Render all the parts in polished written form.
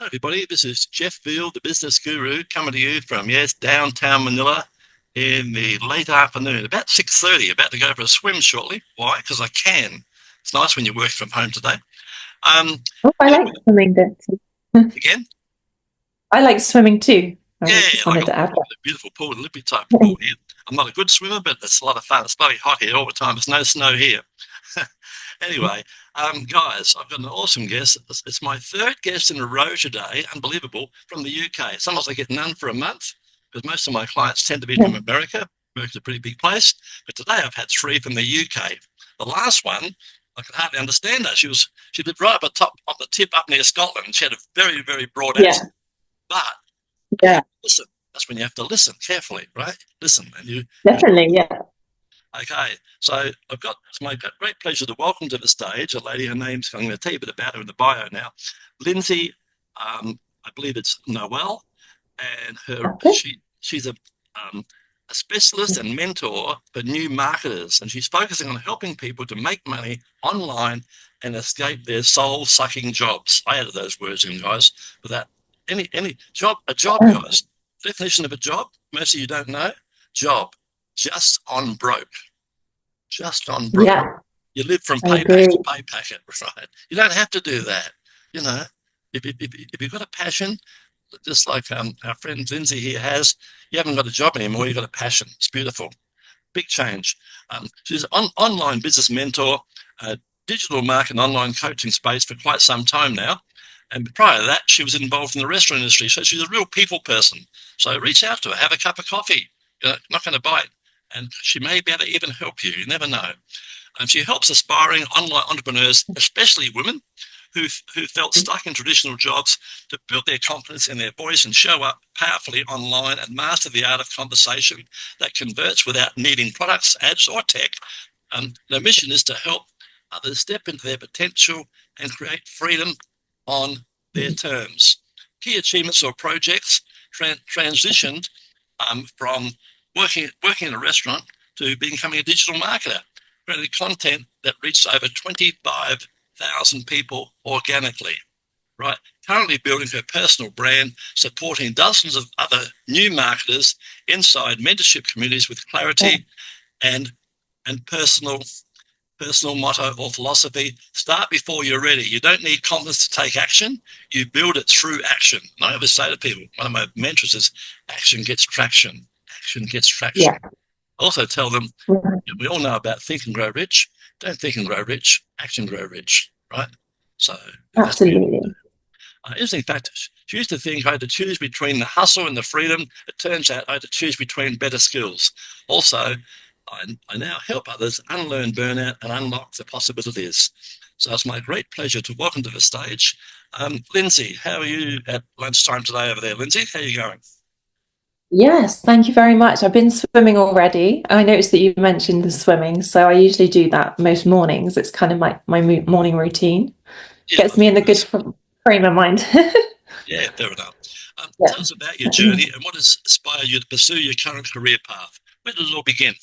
everybody. This is Jeff Veale, the business guru, coming to you from, downtown Manila in the late afternoon, about 6:30, about to go for a swim shortly. Why? Because I can. It's nice when you work from home today. I like swimming too. Again? I like swimming too. I Yeah, just like wanted to add a beautiful pool, a lippy type pool here. I'm not a good swimmer, but it's a lot of fun. It's bloody hot here all the time. There's no snow here. Anyway, guys, I've got an awesome guest. It's my third guest in a row today. Unbelievable. From the UK. Sometimes I get none for a month because most of my clients tend to be from America. America's a pretty big place. But today I've had three from the UK. The last one, I could hardly understand her. She lived right up on the tip up near Scotland. She had a very, very broad yeah, accent. But yeah, listen, that's when you have to listen carefully, right? Listen, and you. definitely, yeah. Okay, so it's my great pleasure to welcome to the stage a lady. Her name's, I'm going to tell you a bit about her in the bio now. Lindsay, I believe it's Noel, and Okay. she's a specialist and mentor for new marketers, and she's focusing on helping people to make money online and escape their soul-sucking jobs. I added those words in, guys, without any job. A job, guys. Definition of a job, most of you don't know. Job, just on broke. Just on broke. Yeah, You live from I payback agree. to pay packet, right? You don't have to do that. You know, if you've got a passion, just like our friend Lindsay here has, you haven't got a job anymore, you've got a passion. It's beautiful. Big change. She's an online business mentor, digital marketing, online coaching space for quite some time now. And prior to that, she was involved in the restaurant industry. So she's a real people person. So reach out to her, have a cup of coffee. You're not going to bite. And she may be able to even help you. You never know. And she helps aspiring online entrepreneurs, especially women who felt stuck in traditional jobs, to build their confidence in their voice and show up powerfully online and master the art of conversation that converts without needing products, ads, or tech. Their mission is to help others step into their potential and create freedom on their terms. Key achievements or projects transitioned from working in a restaurant to becoming a digital marketer, creating content that reached over 25,000 people organically. Right, currently building her personal brand, supporting dozens of other new marketers inside mentorship communities with clarity and personal motto or philosophy: start before you're ready. You don't need confidence to take action. You build it through action. And I always say to people, one of my mantras is action gets traction. Action gets traction. Yeah, I also tell them, yeah, we all know about think and grow rich. Don't think and grow rich, action grow rich, right? So that's me. absolutely. In fact, she used to think I had to choose between the hustle and the freedom. It turns out I had to choose between better skills. Also, I now help others unlearn burnout and unlock the possibilities. So it's my great pleasure to welcome to the stage Lindsay. How are you at lunchtime today over there, Lindsay? How are you going? Yes, thank you very much. I've been swimming already. I noticed that you mentioned the swimming, so I usually do that most mornings. It's kind of my morning routine. Yeah, Gets me in a good frame of mind. yeah, fair enough. Yeah. Tell us about your journey and what has inspired you to pursue your current career path. Where did it all begin?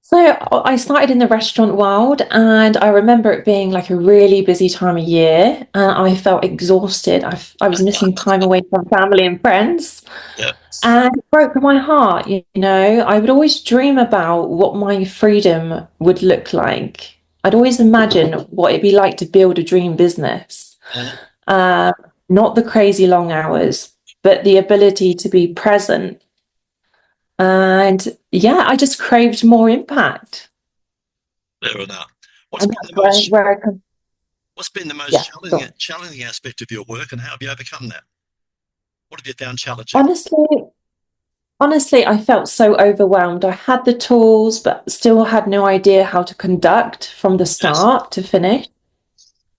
So I started in the restaurant world, and I remember it being like a really busy time of year, and I felt exhausted. I was missing time away from family and friends, Yeah, and it broke my heart. I would always dream about what my freedom would look like. I'd always imagine what it'd be like to build a dream business. mhm, Uh, Not the crazy long hours, but the ability to be present. And yeah, I just craved more impact. fair enough. What's And been that's the where, most where I come. What's been the most Yeah, go on. challenging aspect of your work, and how have you overcome that? What have you found challenging? Honestly, honestly, I felt so overwhelmed. I had the tools, but still had no idea how to conduct from the Yes. start to finish.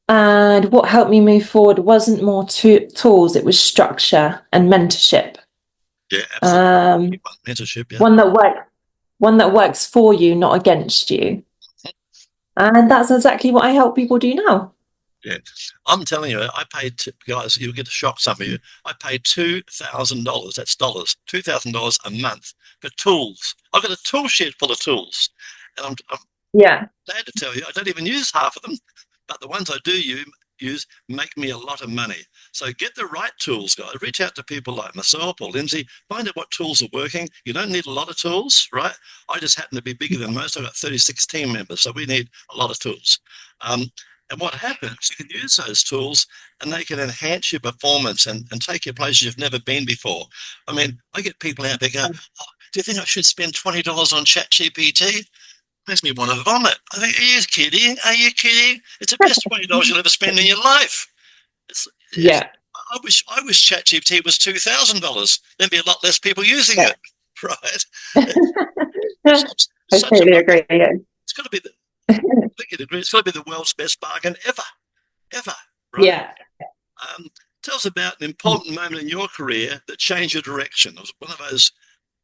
And what helped me move forward wasn't more tools, it was structure and mentorship. Yeah, absolutely. Um, Mentorship, yeah. one that work, one that works for you, not against you. And that's exactly what I help people do now. Yeah. I'm telling you, I paid, guys, you'll get a shock, some of you. I paid $2,000, that's dollars, $2,000 a month for tools. I've got a tool shed full of tools. And I'm Yeah. glad to tell you, I don't even use half of them, but the ones I do use make me a lot of money. So get the right tools, guys. Reach out to people like myself or Lindsay. Find out what tools are working. You don't need a lot of tools, right? I just happen to be bigger than most. I've got 36 team members, so we need a lot of tools. And what happens, you can use those tools and they can enhance your performance and take you places you've never been before. I mean, I get people out there going, oh, do you think I should spend $20 on ChatGPT? Makes me want to vomit. I think, are you kidding? Are you kidding? It's the best $20 you'll ever spend in your life. Yeah. I wish ChatGPT was $2,000. There'd be a lot less people using it, right? I totally agree. Yeah. It's got to be it's got to be the world's best bargain ever, right? Yeah. Tell us about an important moment in your career that changed your direction. Was it one of those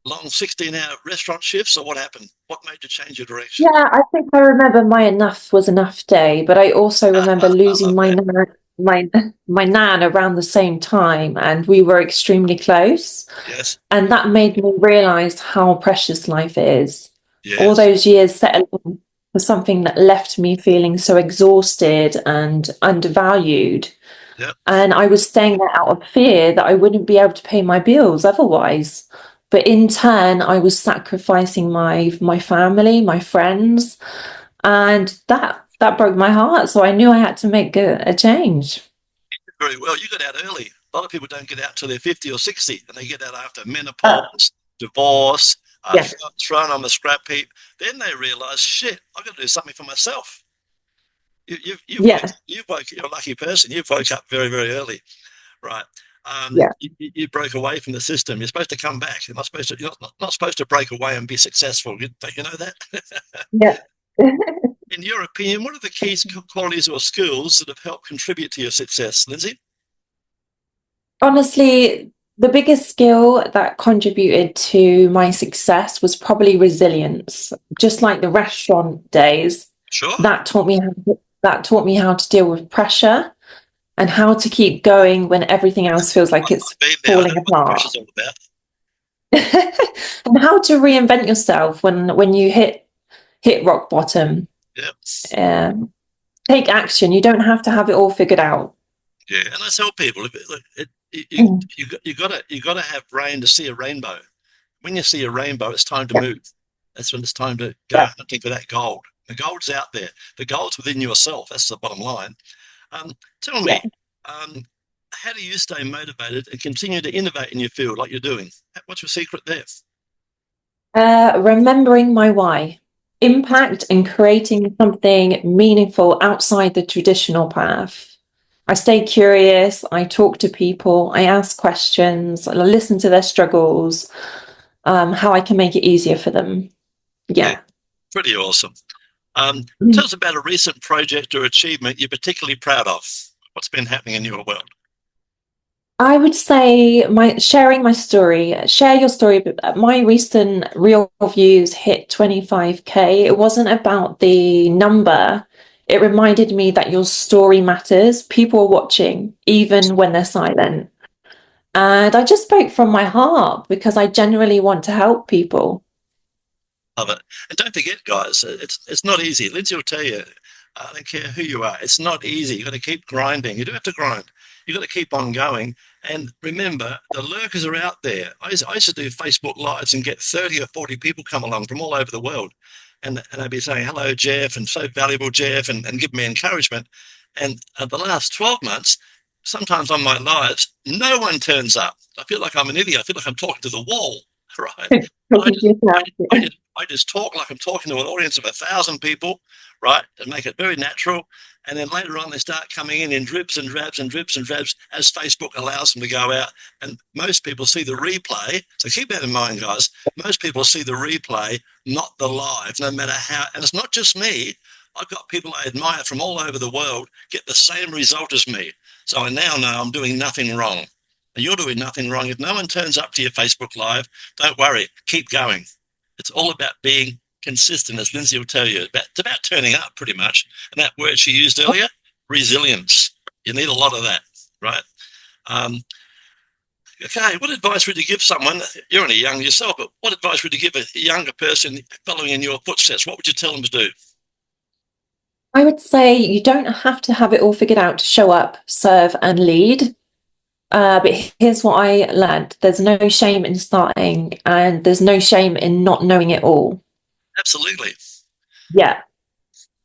long 16-hour restaurant shifts, or what happened? What made you change your direction? Yeah, I think I remember my enough was enough day, but I also remember losing my nan around the same time, and we were extremely close. Yes. And that made me realize how precious life is. Yes. All those years settling for something that left me feeling so exhausted and undervalued. Yep. And I was staying there out of fear that I wouldn't be able to pay my bills otherwise. But in turn, I was sacrificing my family, my friends, and that broke my heart. So I knew I had to make a change. Very well. You got out early. A lot of people don't get out till they're 50 or 60, and they get out after menopause, divorce, thrown on the scrap heap. Then they realise, shit, I've got to do something for myself. You're a lucky person. You woke up very, very early, right? You broke away from the system. You're supposed to come back. You're not supposed to break away and be successful. Don't you know that? Yeah. In your opinion, what are the key qualities or skills that have helped contribute to your success, Lindsay? Honestly, the biggest skill that contributed to my success was probably resilience. Just like the restaurant days, Sure. that taught me how to deal with pressure and how to keep going when everything else feels like it's falling apart. And how to reinvent yourself when you hit rock bottom. Yep. Take action. You don't have to have it all figured out. Yeah, and I tell people, you got to have brain to see a rainbow. When you see a rainbow, it's time to move. That's when it's time to go hunting for that gold. The gold's out there. The gold's within yourself. That's the bottom line. Tell me, how do you stay motivated and continue to innovate in your field like you're doing? What's your secret there? Remembering my why. Impact and creating something meaningful outside the traditional path. I stay curious, I talk to people, I ask questions, I listen to their struggles, how I can make it easier for them. Yeah. Pretty awesome. Tell us about a recent project or achievement you're particularly proud of. What's been happening in your world? I would say sharing my story. Share your story. My recent real views hit 25K. It wasn't about the number. It reminded me that your story matters. People are watching, even when they're silent. And I just spoke from my heart because I genuinely want to help people. Love it. And don't forget, guys, it's not easy. Lindsay will tell you, I don't care who you are, it's not easy. You've got to keep grinding. You do have to grind. You've got to keep on going. And remember, the lurkers are out there. I used to do Facebook Lives and get 30 or 40 people come along from all over the world. And they'd be saying, hello, Jeff, and so valuable, Jeff, and give me encouragement. And the last 12 months, sometimes on my lives, no one turns up. I feel like I'm an idiot. I feel like I'm talking to the wall, right? I just talk like I'm talking to an audience of 1,000 people, right? And make it very natural. And then later on, they start coming in drips and drabs and drips and drabs as Facebook allows them to go out. And most people see the replay. So keep that in mind, guys. Most people see the replay, not the live, no matter how. And it's not just me. I've got people I admire from all over the world get the same result as me. So I now know I'm doing nothing wrong. And you're doing nothing wrong. If no one turns up to your Facebook Live, don't worry. Keep going. It's all about being consistent, as Lindsay will tell you. It's about turning up, pretty much. And that word she used earlier, resilience. You need a lot of that, right? Okay, what advice would you give someone? You're only young yourself, but what advice would you give a younger person following in your footsteps? What would you tell them to do? I would say you don't have to have it all figured out to show up, serve, and lead. But here's what I learned. There's no shame in starting, and there's no shame in not knowing it all. Absolutely. Yeah.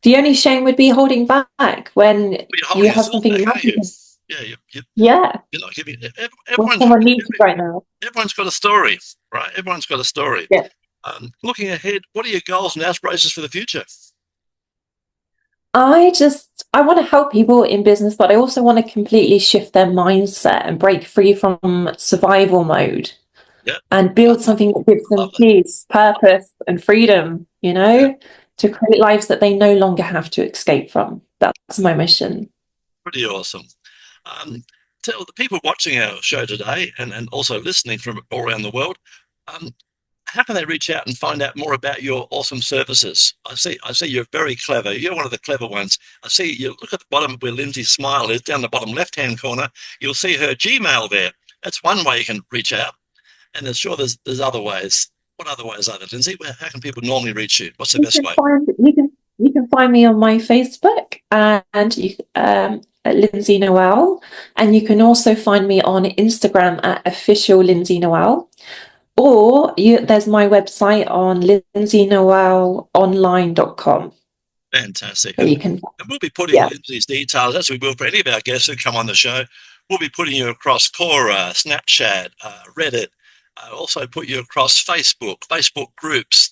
The only shame would be holding back when Well, you're holding you have yourself something back, you aren't you? love. Yeah, Yeah. you're not giving. Well, someone needs you right now. Everyone's got a story, right? Everyone's got a story. Yeah. Looking ahead, what are your goals and aspirations for the future? I want to help people in business, but I also want to completely shift their mindset and break free from survival mode Yeah, and build something that gives them love that. peace, purpose, and freedom, Yeah, to create lives that they no longer have to escape from. That's my mission. pretty awesome. Um, Tell the people watching our show today and also listening from all around the world, um, how can they reach out and find out more about your awesome services? I see you're very clever. You're one of the clever ones. I see you look at the bottom where Lindsay's smile is, down the bottom left-hand corner. You'll see her Gmail there. That's one way you can reach out. And there's other ways. What other ways are there, Lindsay? How can people normally reach you? What's the best way? You can find me on my Facebook and at Lindsay Noel, and you can also find me on Instagram at official Lindsay Noel. Or there's my website on lindsaynoelonline.com. Fantastic. So you can, And we'll be putting yeah. Lindsay's details, as we will for any of our guests who come on the show. We'll be putting you across Quora, Snapchat, Reddit, also put you across Facebook groups,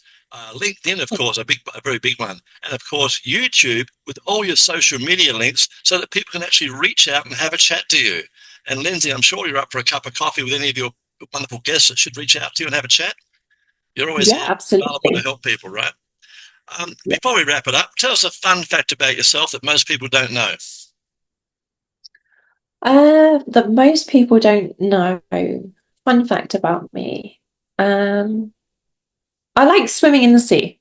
LinkedIn, of course, a very big one, and of course YouTube with all your social media links so that people can actually reach out and have a chat to you. And Lindsay, I'm sure you're up for a cup of coffee with any of your wonderful guests that should reach out to you and have a chat. You're always Yeah, here, available to absolutely. help people, right? Yeah. Before we wrap it up, tell us a fun fact about yourself that most people don't know. That most people don't know. Fun fact about me. I like swimming in the sea.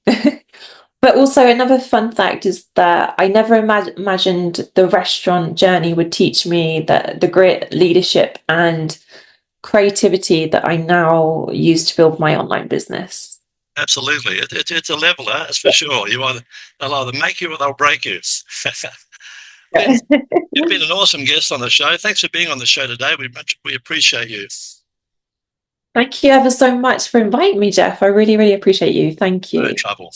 But also another fun fact is that I never imagined the restaurant journey would teach me the grit, leadership, and creativity that I now use to build my online business. Absolutely. It's a leveler, that's for sure. They'll either make you or they'll break you. Lindsay, you've been an awesome guest on the show. Thanks for being on the show today. We appreciate you. Thank you ever so much for inviting me, Jeff. I really, really appreciate you. Thank No you. trouble.